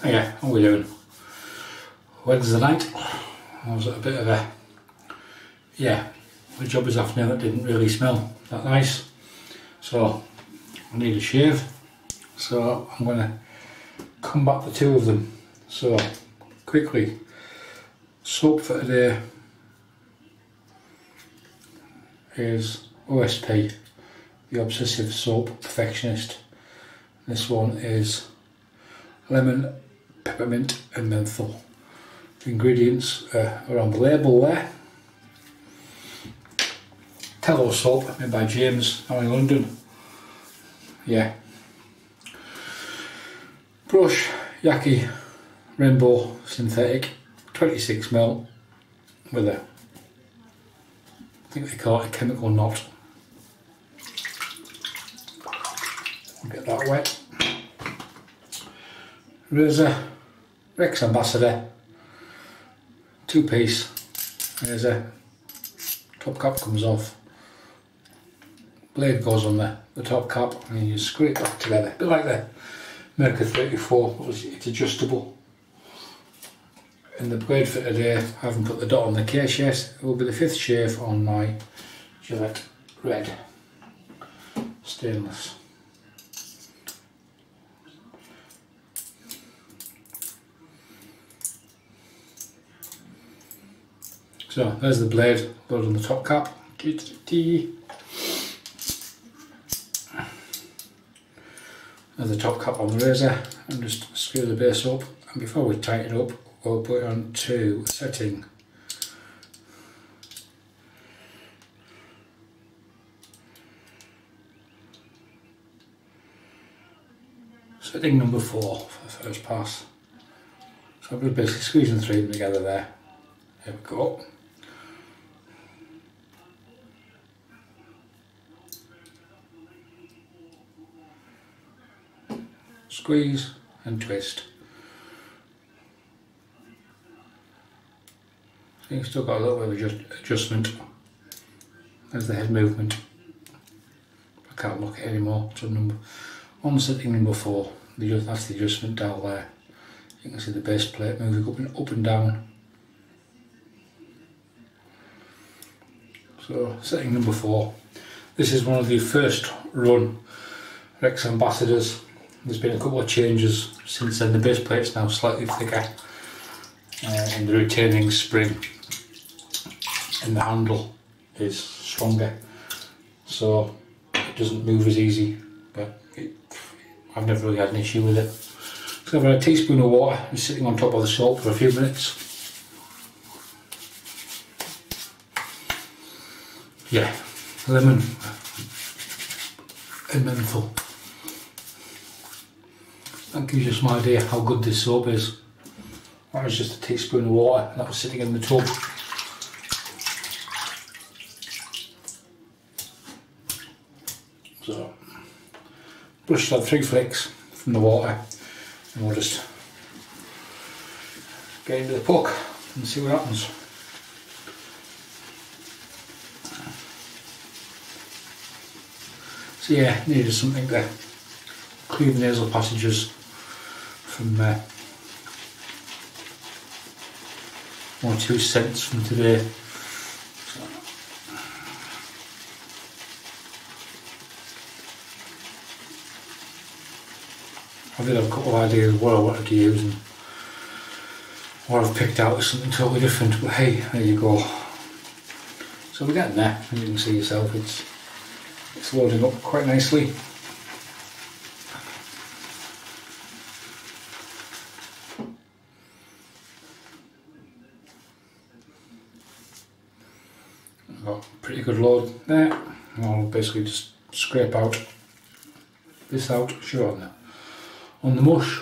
Yeah, how are we doing? Wednesday night. I was at a bit of a, the job this afternoon that didn't really smell that nice. So I need a shave. So I'm going to combat the two of them. So quickly, soap for today is OSP, the Obsessive soap, Perfectionist. This one is lemon, peppermint and menthol. The ingredients are on the label there. Aloe soap made by James out in London. Yeah. Brush, Yaqi Rainbow Synthetic 26mm with a, I think they call it a chemical knot. I'll get that wet. Razor, Rex Ambassador, 2-piece razor, top cap comes off, blade goes on the top cap and you screw it back together, a bit like the Mercury 34, it's adjustable. And the blade for today, I haven't put the dot on the case yet, it will be the 5th shave on my Gillette red stainless. So there's the blade, load on the top cap. There's the top cap on the razor, and just screw the base up. And before we tighten it up, we'll put it on to setting. Setting number 4 for the first pass. So I'm just basically squeezing the 3 of them together there. There we go. Squeeze and twist. So you've still got a little bit of adjustment. There's the head movement. I can't look at it anymore. So on setting number 4, that's the adjustment dial there. You can see the base plate moving up and down. So setting number 4. This is one of the first run Rex Ambassadors. There's been a couple of changes since then. The base plate's now slightly thicker and the retaining spring in the handle is stronger, so it doesn't move as easy, but I've never really had an issue with it. So I've had a teaspoon of water and sitting on top of the soap for a few minutes. Yeah, lemon and menthol. That gives you some idea how good this soap is. That was just a teaspoon of water and that was sitting in the tub. So, brush that 3 flicks from the water and we'll just get into the puck and see what happens. So yeah, needed something to clear the nasal passages from 1 or 2 scents from today. So, I did have a couple of ideas of what I wanted to use, and what I've picked out is something totally different, but hey, there you go. So we're getting there, and you can see yourself, it's loading up quite nicely. Got a pretty good load there. I'll basically just scrape out this out, sure, on the mush.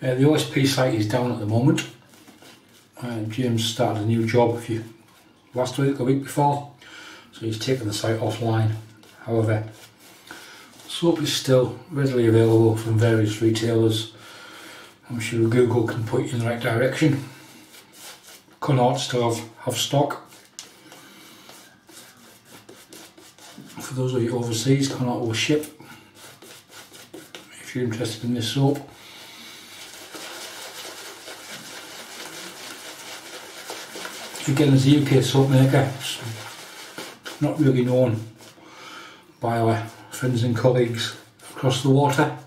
The OSP site is down at the moment. James started a new job last week, the week before, so he's taken the site offline. However, soap is still readily available from various retailers. I'm sure Google can put you in the right direction. Connaught still have stock. For those of you overseas, Connaught will ship if you're interested in this soap. Again, as a UK soap maker, it's not really known by our friends and colleagues across the water,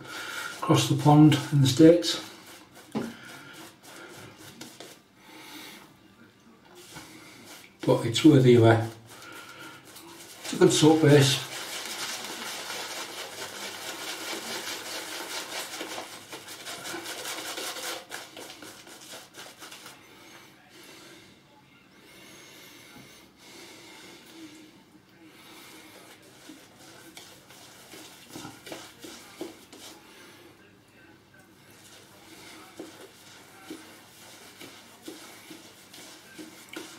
across the pond in the States. But it's worthy of it's a good soap base.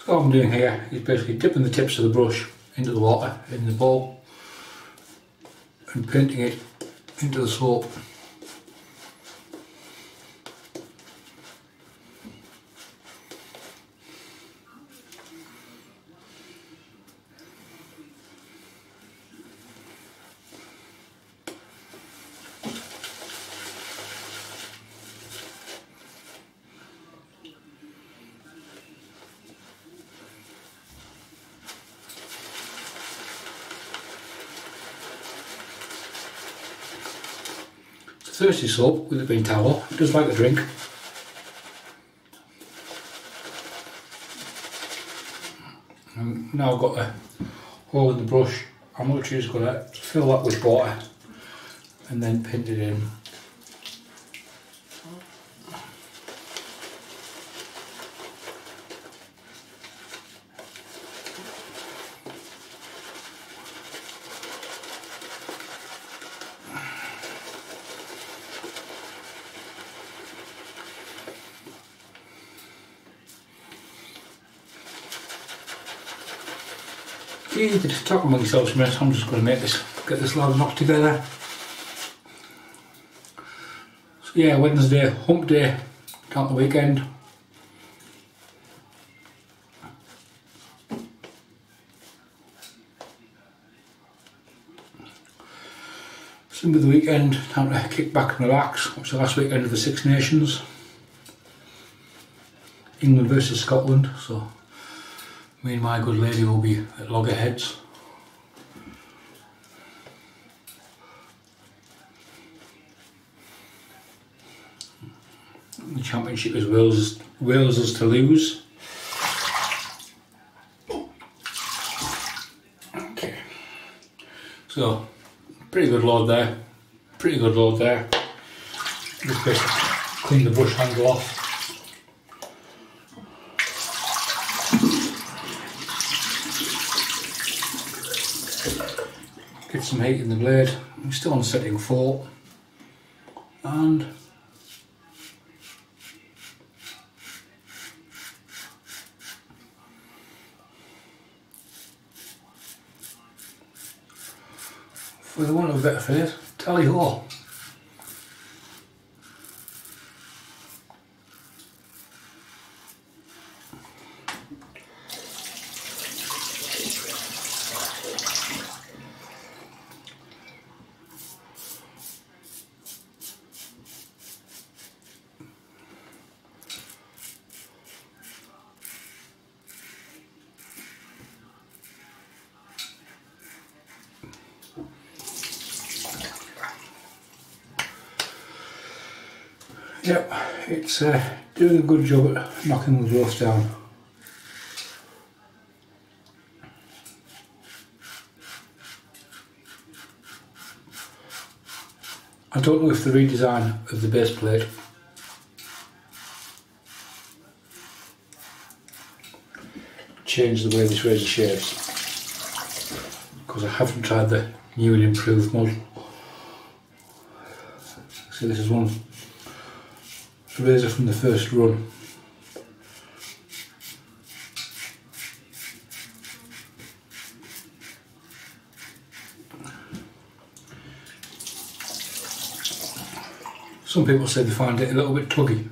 So what I'm doing here is basically dipping the tips of the brush into the water in the bowl and painting it into the soap. Thirsty soap with it being tallow, it does like a drink. And now I've got a hole in the brush, I'm literally just going to fill that with water and then paint it in. Easy to just talk among yourselves for a minute. I'm just going to get this log knocked together. So yeah, Wednesday, hump day, count the weekend. Same with the weekend, time to kick back and relax. It's the last weekend of the Six Nations. England versus Scotland, so me and my good lady will be at loggerheads. The championship is Wales to lose. Okay, so pretty good load there. Pretty good load there. Just basically clean the brush handle off. Get some heat in the blade. I'm still on setting 4, and for the want of a better phrase, tally ho. Yep, it's doing a good job at knocking the growth down. I don't know if the redesign of the base plate changed the way this razor shaves, because I haven't tried the new and improved model. So this is one razor from the first run. Some people say they find it a little bit tuggy.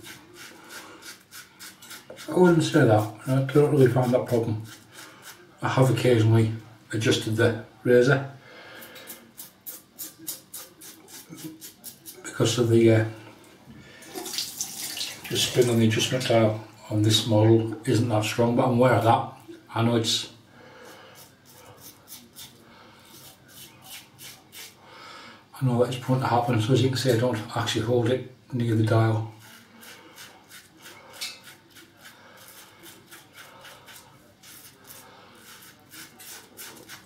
I wouldn't say that. I don't really find that problem. I have occasionally adjusted the razor because of the spring on the adjustment dial on this model isn't that strong, but I'm aware of that. I know that it's prone to happen, so as you can see I don't actually hold it near the dial.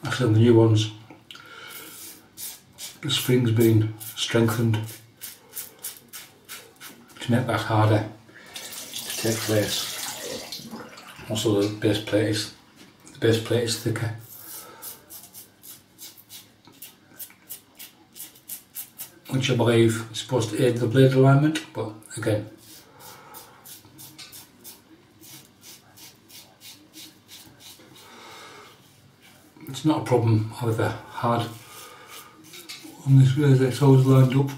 Actually on the new ones, the spring's been strengthened to make that harder to take place. Also the base plate is thicker. Which I believe is supposed to aid the blade alignment, but again, it's not a problem either hard on this razor, it's always lined up.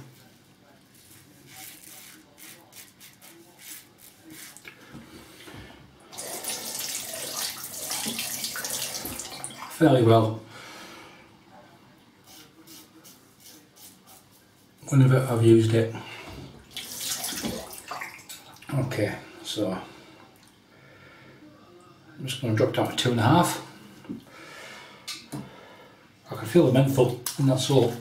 Fairly well whenever I've used it. Okay, so I'm just going to drop down to 2.5. I can feel the menthol in that soap.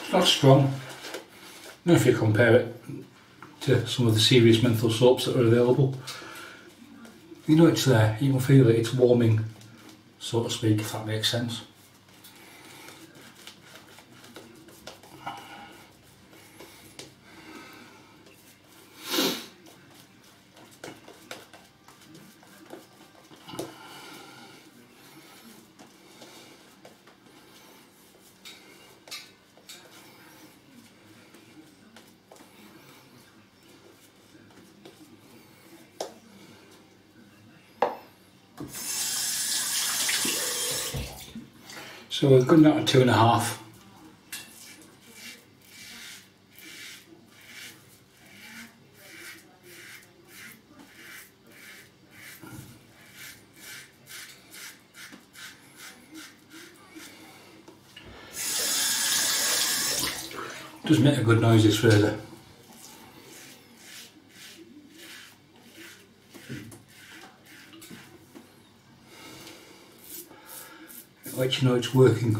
It's not strong, now if you compare it to some of the serious menthol soaps that are available. You know it's there, you can feel it, it's warming, so to speak, if that makes sense. So we've gone down to 2.5. Does make a good noise, this razor. It lets you know it's working.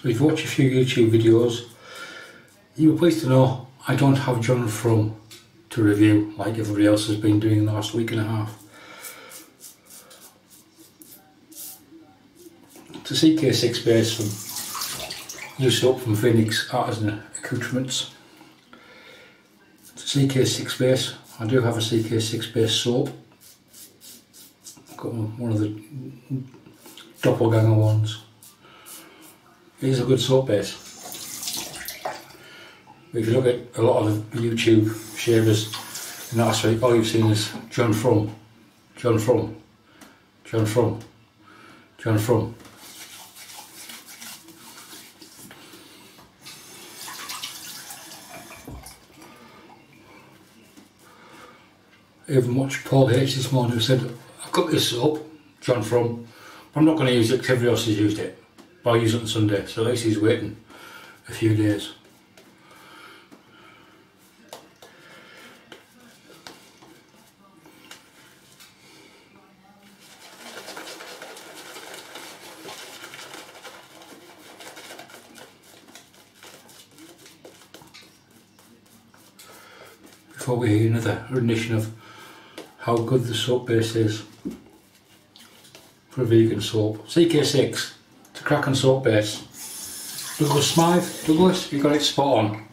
So if you watch a few YouTube videos, you'll be pleased to know I don't have John from to review like everybody else has been doing in the last week and a half. It's a CK6 base from new soap from Phoenix Artisan Accoutrements. It's a CK6 base. I do have a CK6 base soap. I've got one of the doppelganger ones. It is a good soap base. If you look at a lot of the YouTube shavers, And last week all you've seen is John From, John From, John From, John From. I even watched Paul H this morning who said, I've got this soap, John From, I'm not going to use it because everybody else has used it, but I'll use it on Sunday, so at least he's waiting a few days. Before we hear another rendition of how good the soap base is for a vegan soap. CK6, it's a cracking soap base. Douglas Smythe, Douglas, you got it spot on.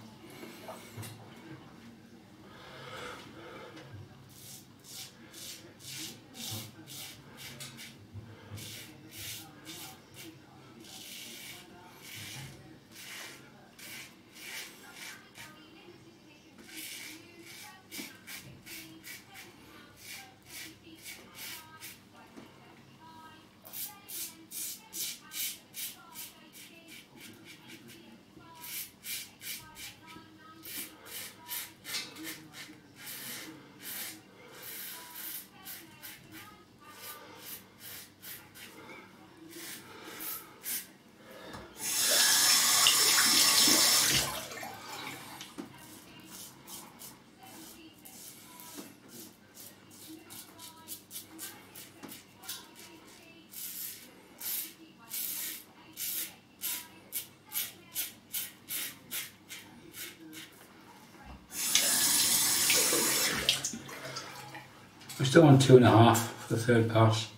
We're still on 2.5 for the third pass.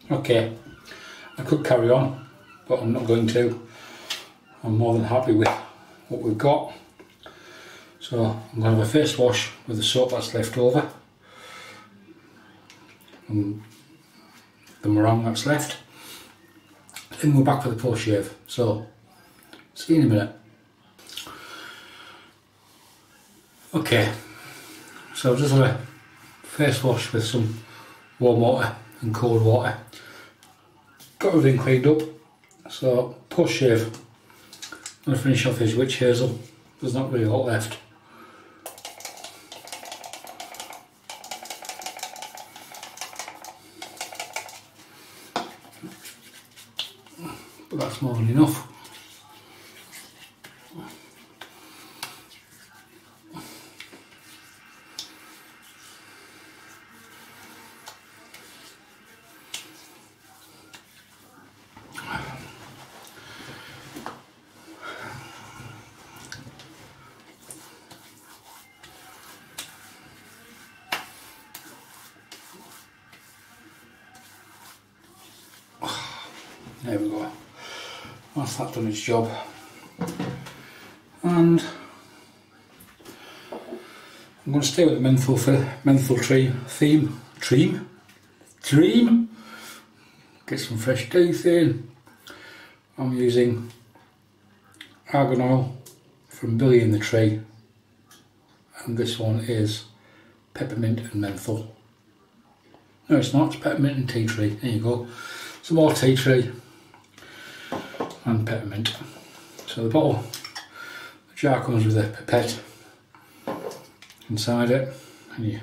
Okay, I could carry on, but I'm not going to. I'm more than happy with what we've got. So I'm going to have a face wash with the soap that's left over and the meringue that's left. Then we're back for the post shave. So see you in a minute. Okay, so I've just had a face wash with some warm water and cold water. Got everything cleaned up. So post shave, I'm going to finish off his witch hazel. There's not really a lot left. But that's more than enough. There we go. That's that done its job. And I'm going to stay with the menthol for menthol tree theme. Dream. Get some fresh teeth in. I'm using argan oil from Billy in the Tree, and this one is peppermint and menthol. No, it's not, it's peppermint and tea tree. There you go. Some more tea tree and peppermint. So the bottle, the jar comes with a pipette inside it, and you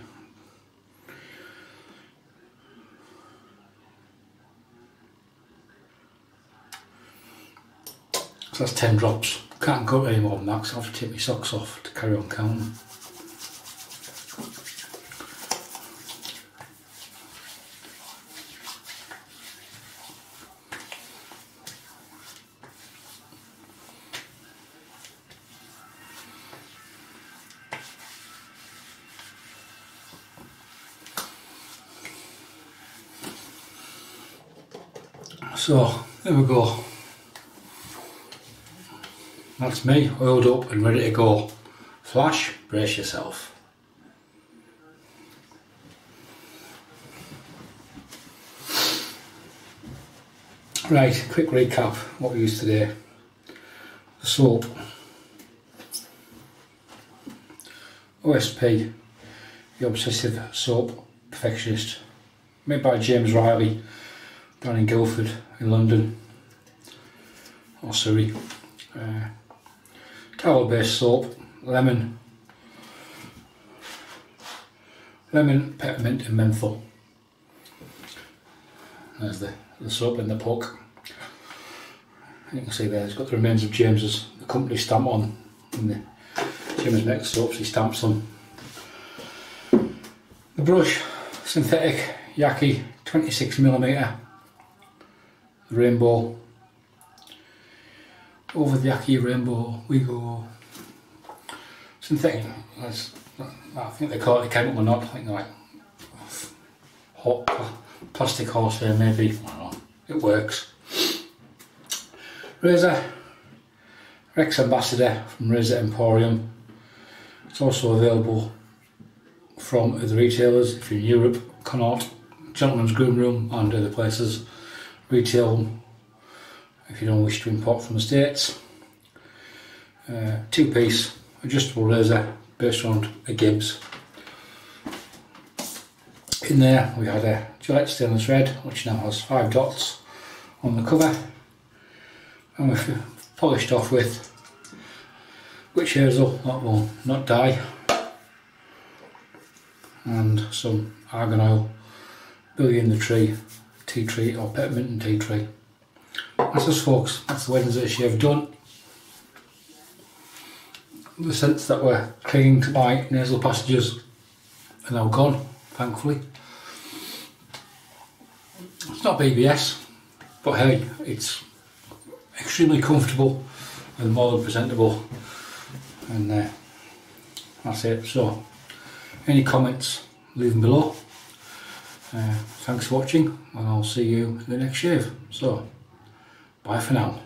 so that's 10 drops. Can't go any more than that because I have to take my socks off to carry on counting. So there we go. That's me, oiled up and ready to go. Flash, brace yourself. Right, quick recap what we used today. The soap, OSP, the Obsessive soap, Perfectionist, made by James Riley down in Guildford in London or Surrey. Towel based soap, lemon, peppermint and menthol. There's the soap in the puck. You can see there it's got the remains of James's, the company stamp on, and James makes soaps, he stamps them. The brush, synthetic Yaqi 26mm, the rainbow. Over the Yaqi rainbow we go. Synthetic, I think they call it, they came up or not, I think they're like hot plastic horsehair maybe, I don't know, it works. Razor, Rex Ambassador from Razor Emporium. It's also available from other retailers if you're in Europe, Connaught, Gentleman's Groom Room and other places. Retail them if you don't wish to import from the States. Two-piece adjustable razor based around a Gibbs. In there we had a Gillette stainless red, which now has 5 dots on the cover, and we've polished off with witch hazel that will not die, and some argan oil, Billy in the Tree, tea tree or peppermint and tea tree. That's us folks, that's the Wednesday shave done. The scents that were clinging to my nasal passages are now gone, thankfully. It's not BBS, but hey, it's extremely comfortable and more than presentable, and that's it. So any comments, leave them below. Thanks for watching, and I'll see you in the next shave. So bye for now.